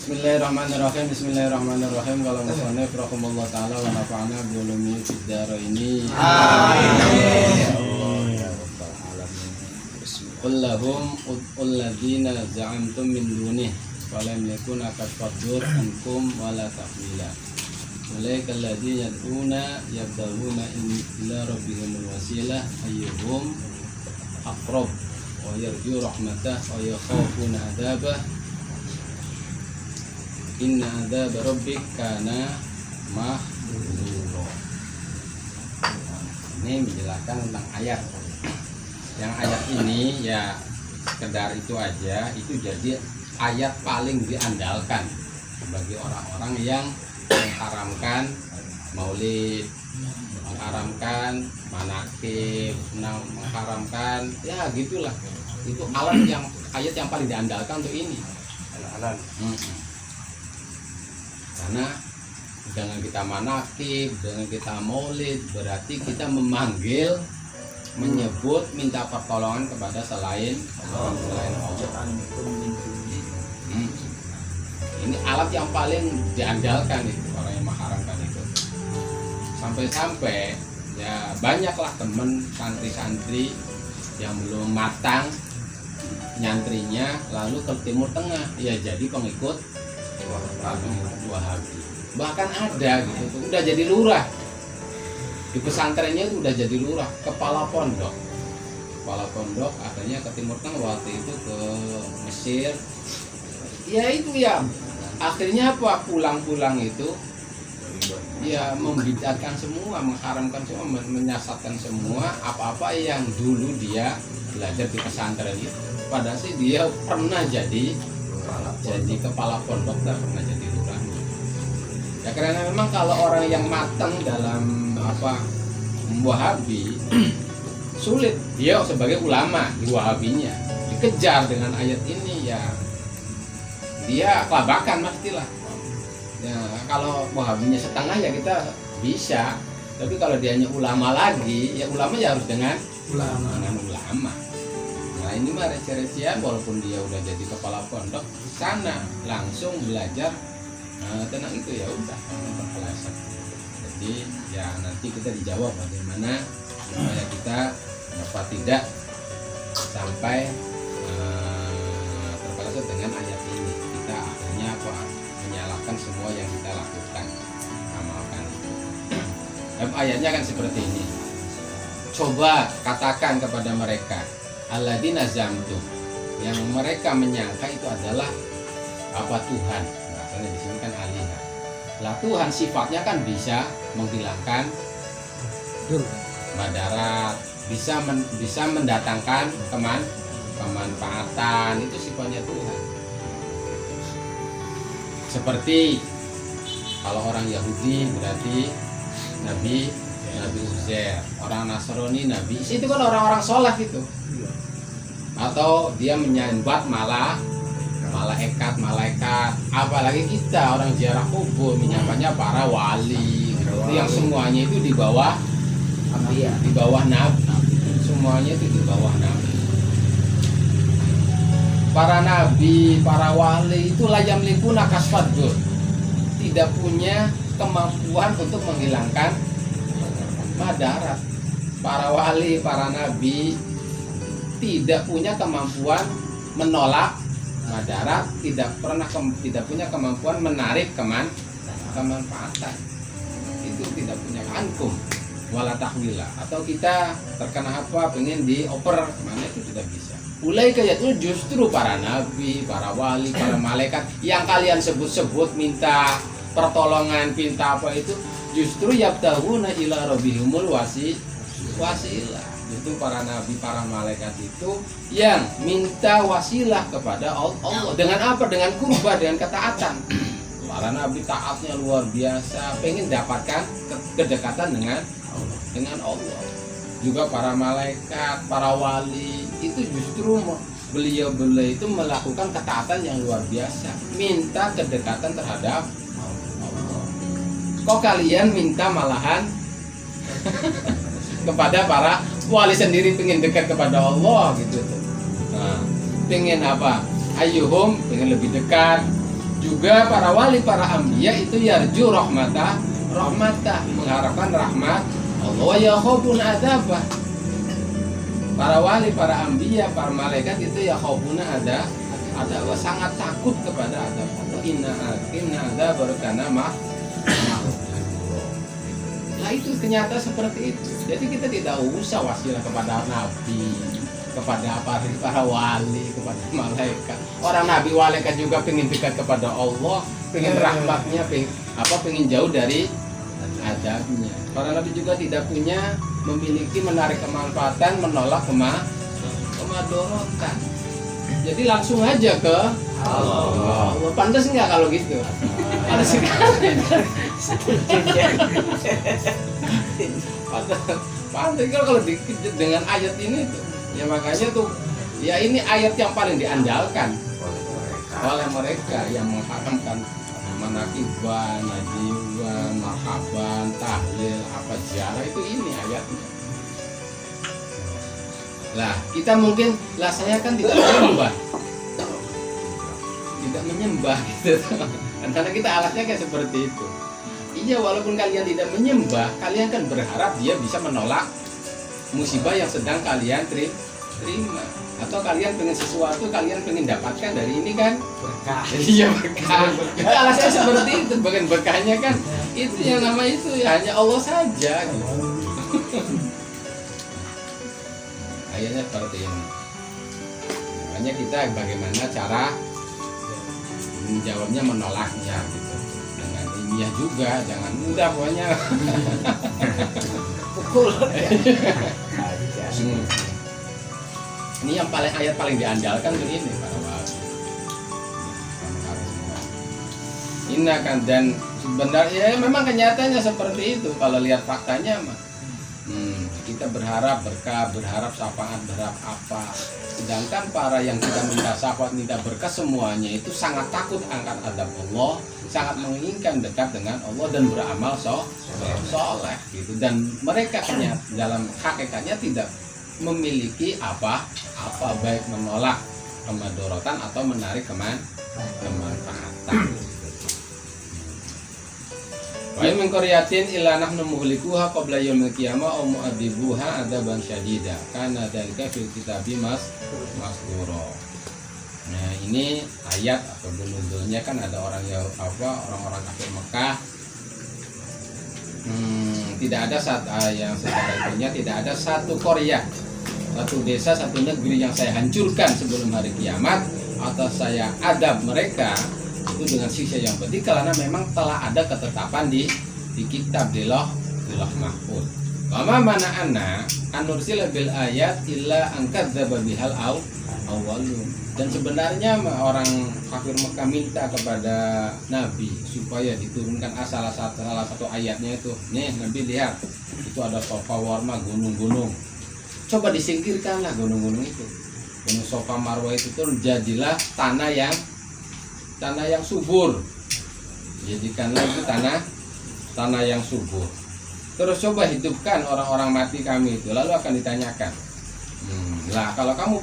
Bismillahirrahmanirrahim. Bismillahirrahmanirrahim. Qala musannif rahimallahu taala wa nafa'ana bi ulumi fid dharaini. Amin. Ya rabbal alamin. Qul lahum qul ladzina za'amtum min dunih falam yakuna kafadur ankum wala taqlila. Ulaika alladzina yad'una yabtaguna ila rabbihimul wasilah ayyuhum aqrab wa yarju rahmatah wa yakhafuna adzabah. Inna adzab rabbik kana mahdhura. Ini menjelaskan tentang ayat. Yang ayat ini ya sekedar itu aja, itu jadi ayat paling diandalkan bagi orang-orang yang mengharamkan maulid, mengharamkan manakib, mengharamkan ya gitulah. Itu ayat yang paling diandalkan untuk ini. Karena dengan kita manakib, dengan kita maulid, berarti kita memanggil, menyebut, minta pertolongan kepada selain Allah. Ini alat yang paling diandalkan itu orang yang mengharamkan itu. Sampai-sampai ya banyaklah teman santri-santri yang belum matang nyantrinya lalu ke Timur Tengah, ya jadi pengikut Wahabi. Bahkan ada gitu, udah jadi lurah di pesantrennya, itu udah jadi lurah, kepala pondok akhirnya ke Timur Tengah, waktu itu ke Mesir. Ya itu ya akhirnya apa, pulang itu ya membid'ahkan semua, mengharamkan semua, menyesatkan semua apa-apa yang dulu dia belajar di pesantren itu. Padahal sih dia pernah jadi kepala pondok dan pernah jadi lurah. Ya karena memang kalau orang yang matang dalam Wahabi sulit dia sebagai ulama di Wahabinya dikejar dengan ayat ini, ya dia kelabakan pastilah. Ya kalau Wahabinya setengah ya kita bisa, tapi kalau dianya ulama lagi, ya ulama ya harus dengan ulama. Nah ini mah rece-recean, walaupun dia udah jadi kepala pondok sana langsung belajar tentang itu, ya udah berkelasan. Jadi ya nanti kita dijawab bagaimana supaya kita dapat tidak sampai terpeleset dengan ayat ini. Kita akhirnya menyalahkan semua yang kita lakukan, amalkan itu. Ayatnya kan seperti ini. Coba katakan kepada mereka, alladzina zamtum, yang mereka menyangka itu adalah Tuhan. Bahasanya di sini kan alihah. Lah Tuhan sifatnya kan bisa menghilangkan madarat, bisa mendatangkan kemanfaatan, itu sifatnya Tuhan. Seperti kalau orang Yahudi berarti Nabi Uzair, orang Nasrani Nabi Isa, itu kan orang-orang soleh itu. Atau dia menyembah malaikat, apalagi kita orang ziarah kubur menyambahnya para wali gitu. Yang semuanya itu di bawah Nabi, semuanya itu di bawah Nabi. Para nabi, para wali itu layam likuna kasfadur, tidak punya kemampuan untuk menghilangkan madarat. Para wali, para nabi tidak punya kemampuan menolak madarat, tidak punya kemampuan menarik kemanfaatan. Itu tidak punya ankum wala tahwila. Atau kita terkena pengen dioper mana, itu tidak bisa. Ulaika itu justru para nabi, para wali, para malaikat yang kalian sebut-sebut minta pertolongan, minta itu justru yabtahuna ila rabbihimul wasilah. Itu para nabi, para malaikat itu yang minta wasilah kepada Allah. Dengan apa? Dengan kurba, dengan ketaatan. Para nabi taatnya luar biasa, pengen dapatkan kedekatan dengan Allah. Juga para malaikat, para wali itu justru beliau itu melakukan ketaatan yang luar biasa, minta kedekatan terhadap Allah. Kok kalian minta malahan kepada para wali sendiri, pengen dekat kepada Allah gitu. Nah, pengen ayyuhum, pengen lebih dekat, Juga para wali, para ambiya itu yarju rahmatah, mengharapkan rahmat Allah, wa yakhafun adzabah. Para wali, para ambiya, para malaikat itu yakhafuna adzabah, sangat takut kepada azab Allah. Inna adzaba kana Nah itu kenyataan seperti itu. Jadi kita tidak usah wasilah kepada nabi, kepada para wali, kepada malaikat. Orang nabi malaikat juga pengen dekat kepada Allah, pengen rahmatnya, pengen jauh dari azabnya. Para nabi juga tidak punya memiliki menarik kemanfaatan, menolak kemadorotan. Jadi langsung aja ke Allah. Pantas nggak kalau gitu? Pantas sekali. Pantas kalau dengan ayat ini tuh. Ya makanya tuh, ya ini ayat yang paling diandalkan oleh mereka yang mengharamkan manakiban, najiban, marhaban, tahlil, apa ziarah, itu ini ayatnya. Lah kita mungkin, lah saya kan tidak menyembah gitu. Karena kita alatnya kayak seperti itu. Iya, walaupun kalian tidak menyembah, kalian kan berharap dia bisa menolak musibah yang sedang kalian terima. Atau kalian pengen sesuatu, kalian pengen dapatkan dari ini kan berkah. Iya, berkah. Alasannya seperti itu. Bagian berkahnya kan itu yang nama itu ya hanya Allah saja gitu. Ayatnya seperti ini. Makanya kita bagaimana cara menjawabnya, menolaknya gitu. Dengan ilmiah juga, jangan mudah pokoknya. Pukul. Ini yang ayat paling diandalkan tuh ini para wali. Inna kan, dan sebenarnya memang kenyataannya seperti itu. Kalau lihat faktanya mah, kita berharap berkah, berharap syafaat, berharap apa. Sedangkan para yang kita minta syafaat, minta berkah, semuanya itu sangat takut angkat adab Allah, sangat menginginkan dekat dengan Allah dan beramal soleh gitu. Dan mereka dalam hakikatnya tidak memiliki apa baik menolak kemadorotan atau menarik kemanfaatan. Wa min qaryatin illa nahnu muhlikuha qabla yaumil qiyamah aw mu'adzibuha adzaban syadida kana dzalika fil kitabi masdura. Nah, ini ayat atau bunudulnya kan ada orang-orang kafir Mekah. Tidak ada yang secara ilmiah tidak ada satu qaryah, satu desa, satu negeri yang saya hancurkan sebelum hari kiamat atau saya adab mereka itu dengan siksa yang pedih, karena memang telah ada ketetapan di kitab di Lauh Mahfuz. Wa mana anna anursila bil ayat illa angkadzaba bihal awwalun. Dan sebenarnya orang kafir Mekah minta kepada Nabi supaya diturunkan salah satu ayatnya itu. Nih Nabi lihat, itu ada Safa Warma, gunung-gunung. Coba disingkirkanlah gunung-gunung itu. Gunung Safa Marwah itu turun, jadilah tanah yang subur. Jadikanlah itu tanah yang subur. Terus coba hidupkan orang-orang mati kami itu, lalu akan ditanyakan, lah kalau kamu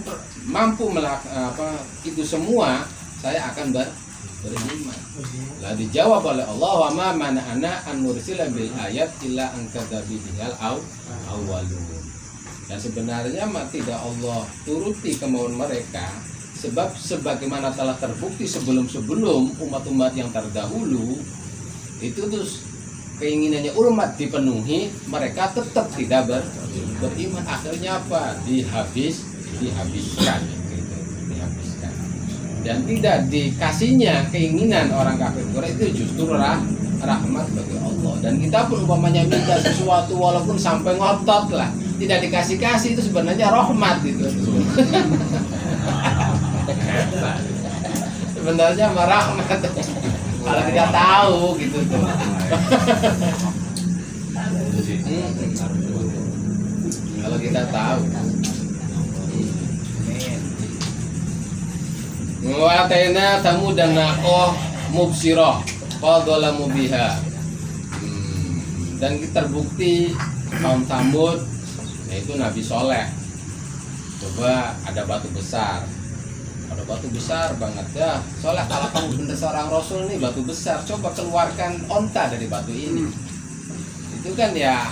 mampu melakukan itu semua, saya akan beriman. Lah dijawab oleh Allah, wa ma mana'ana an nursila bil ayat illa an kadzabi bihal awwalun. Dan sebenarnya tidak Allah turuti kemauan mereka, sebab sebagaimana telah terbukti sebelum-sebelum umat-umat yang terdahulu itu terus keinginannya umat dipenuhi, mereka tetap tidak beriman. Akhirnya apa? Dihabiskan gitu. Dihabiskan. Dan tidak dikasihnya keinginan orang kafir itu justru rahmat bagi Allah. Dan kita pun umpamanya minta sesuatu walaupun sampai ngotot lah, tidak dikasih itu sebenarnya rahmat gitu. Sebenarnya rahmat. Kalau kita tahu gitu tuh. Kalau kita tahu. Mu'atayna Thamud dan Naqah mubsirah qadalamu biha. Dan terbukti kaum Thamud, yaitu Nabi Soleh. Coba ada batu besar. ada batu besar banget ya. Soalnya kalau kamu bener seorang rasul nih, batu besar, coba keluarkan onta dari batu ini. Itu kan ya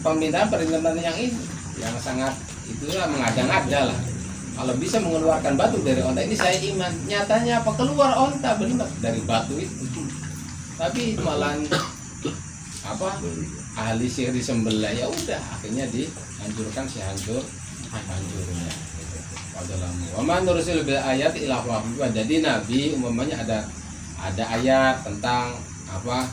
permintaan yang sangat itulah mengada-ngada lah. Kalau bisa mengeluarkan batu dari onta ini saya iman. Nyatanya apa? Keluar onta benar dari batu itu. Tapi malah apa? Ahli sihir disembelih, ya udah akhirnya dihancurkan hancurnya. Wa man nursil bil ayat ila wahyu. Jadi Nabi umpamanya ada ayat tentang apa?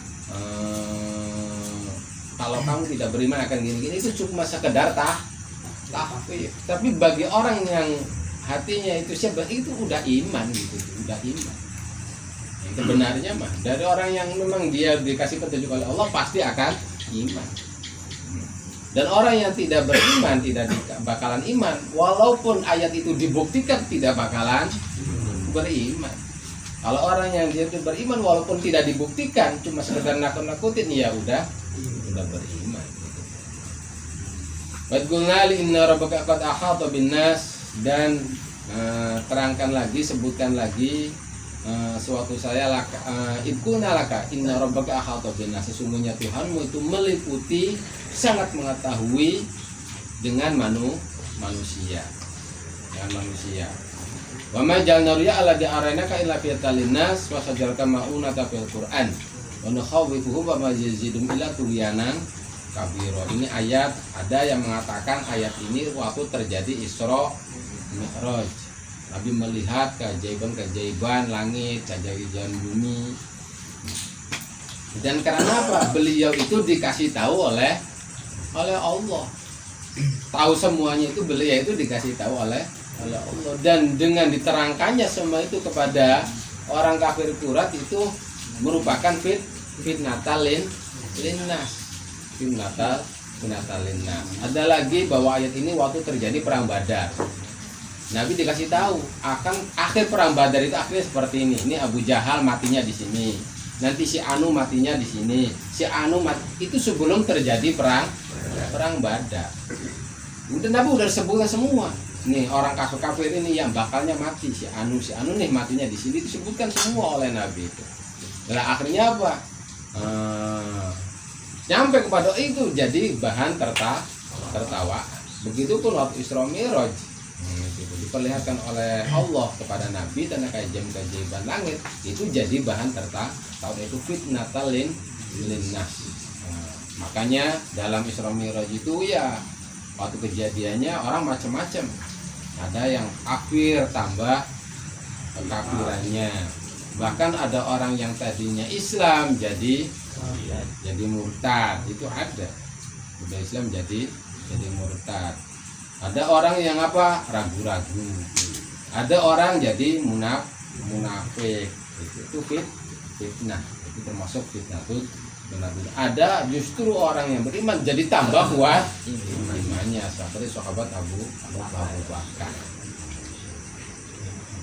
Kalau kamu tidak beriman akan gini-gini, itu cuma sekedar tahfidz. Tapi bagi orang yang hatinya itu siapa, itu udah iman gitu, udah iman. Itu benarnya mah dari orang yang memang dia dikasih petunjuk oleh Allah pasti akan iman. Dan orang yang tidak beriman tidak bakalan iman, walaupun ayat itu dibuktikan tidak bakalan beriman. Kalau orang yang dia itu beriman walaupun tidak dibuktikan, cuma sekedar nakut-nakutin, ya udah beriman. Wa qulna inna rabbaka qad ahata bin nas, dan terangkan lagi, sebutkan lagi suatu saya laka idkulna laka inna rabbaka ahata bin nas, sesungguhnya Tuhanmu itu meliputi, sangat mengetahui dengan manusia. Wa ma jalna riya ala di'aranaka illa fiyatalin nas wa sajarka ma'unata fil Qur'an wa nakhawifuhum wa ma yazidum illa tughyanan kabiro. Ini ayat, ada yang mengatakan ayat ini waktu terjadi Isra Mi'raj. Nabi melihat keajaiban langit, keajaiban bumi. Dan karena apa? Beliau itu dikasih tahu oleh Allah. Tahu semuanya itu beliau itu dikasih tahu oleh Allah. Dan dengan diterangkannya semua itu kepada orang kafir Quraisy itu merupakan fitnatal linnas. Fitnatal linnas. Ada lagi bahwa ayat ini waktu terjadi perang Badar. Nabi dikasih tahu akan akhir perang Badar itu akhirnya seperti ini. Ini Abu Jahal matinya di sini. Nanti si Anu matinya di sini. Si Anu itu sebelum terjadi perang Badar. Udah Nabi udah sebutkan semua. Nih orang kafir ini yang bakalnya mati, si Anu nih matinya di sini, disebutkan semua oleh Nabi itu. Nah akhirnya apa? Nyampe kepada itu jadi bahan tertawa. Begitupun waktu Isra Mi'raj. Diperlihatkan oleh Allah kepada Nabi tentang keajaiban langit, itu jadi bahan tertawa, itu fitnatal linnas. Makanya dalam Isra Mi'raj itu ya waktu kejadiannya orang macam-macam. Ada yang kafir tambah kekafirannya. Bahkan ada orang yang tadinya Islam jadi murtad, itu ada. Udah Islam jadi murtad. Ada orang yang apa? Ragu-ragu. Ada orang jadi munafik. Itu fitnah. Itu termasuk fitnah tuh. Benar-benar ada justru orang yang beriman jadi tambah kuat imannya, seperti sahabat Abu Bakar.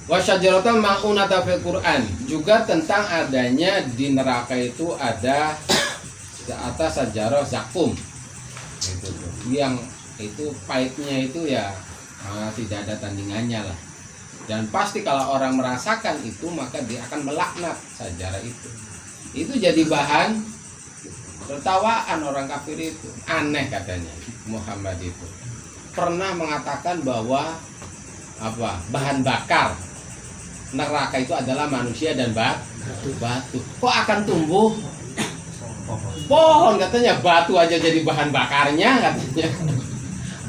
Wa syajaratan ma'unata fil Qur'an, juga tentang adanya di neraka itu ada di atas sajarah zakum. Itu tuh. Yang itu pahitnya itu ya tidak ada tandingannya lah. Dan pasti kalau orang merasakan itu maka dia akan melaknat sajarah itu. Itu jadi bahan tertawaan orang kafir itu. Aneh katanya Muhammad itu pernah mengatakan bahwa bahan bakar neraka itu adalah manusia dan batu. Kok akan tumbuh pohon katanya? Batu aja jadi bahan bakarnya katanya.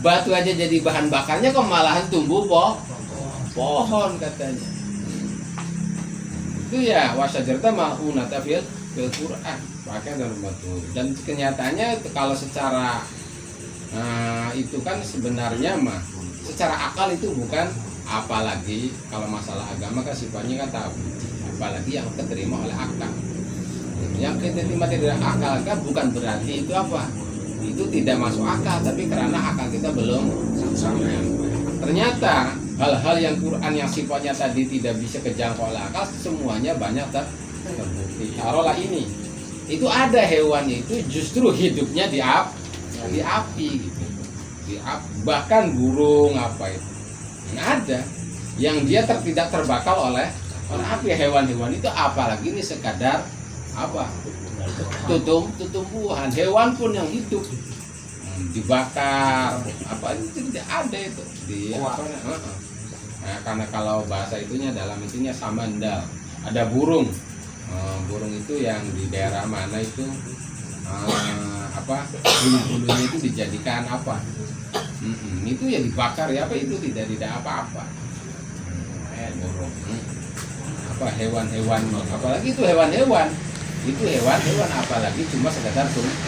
Batu aja jadi bahan bakarnya, kok malahan tumbuh pohon katanya. Itu ya wasyajarta ma'unata fil Quran, pakai dalam batu. Dan kenyataannya kalau secara itu kan sebenarnya secara akal itu bukan, apalagi kalau masalah agama kan sifatnya kan tabu, apalagi yang keterima oleh akal. Yang keterima tidak akal kan bukan berarti itu itu tidak masuk akal, tapi karena akal kita belum sampai. Ternyata hal-hal yang Quran yang sifatnya tadi tidak bisa kejangkau oleh akal, semuanya banyak terbukti. Taruhlah ini, itu ada hewan itu justru hidupnya di api gitu, bahkan burung itu ada yang dia tidak terbakar oleh api. Hewan-hewan itu apalagi ini sekadar apa, tumbuhan. Hewan pun yang hidup dibakar apa itu tidak ada itu di apa, nah, karena kalau bahasa itunya dalam itunya samandal. Ada burung, burung itu yang di daerah mana itu apa, bulu-bulunya itu dijadikan apa, itu ya dibakar ya apa, itu tidak apa-apa. Burung apa, hewan-hewan, apalagi itu hewan-hewan apalagi cuma sekedar tumbuh.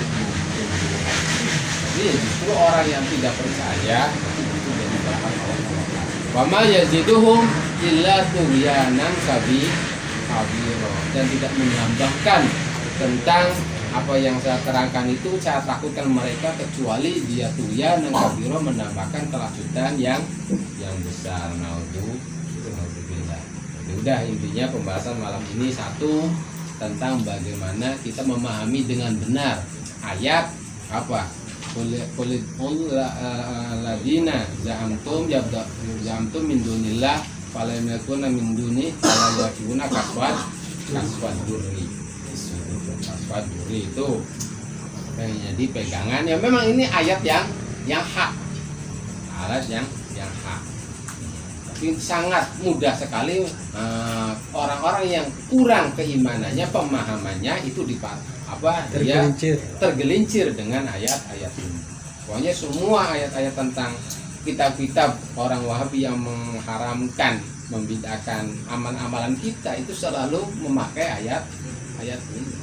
Jadi justru orang yang tidak percaya itu jadi bakar Allah. Wa ma yaziduhum illa tughyanan kabira, dan tidak menambahkan tentang apa yang saya terangkan itu, saya takutkan mereka kecuali dia tughyanan kabira, menambahkan kelasutan yang besar. Naudzubillah. Udah, intinya pembahasan malam ini satu, tentang bagaimana kita memahami dengan benar ayat apa, ladina za'amtum min dunillah falam yakuna min duni fala yakuna kaswad duri itu yang jadi pegangan. Ya memang ini ayat yang hak, ayat yang hak. Tapi sangat mudah sekali orang-orang yang kurang keimanannya, pemahamannya itu tergelincir dengan ayat-ayat ini. Pokoknya semua ayat-ayat tentang kitab-kitab orang Wahabi yang mengharamkan, membid'ahkan amal-amalan kita itu selalu memakai ayat ini.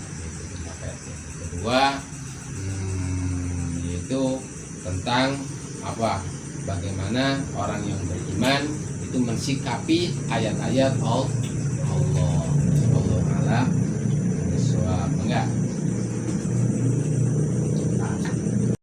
Kedua, yaitu tentang apa, bagaimana orang yang beriman itu mensikapi ayat-ayat Allah.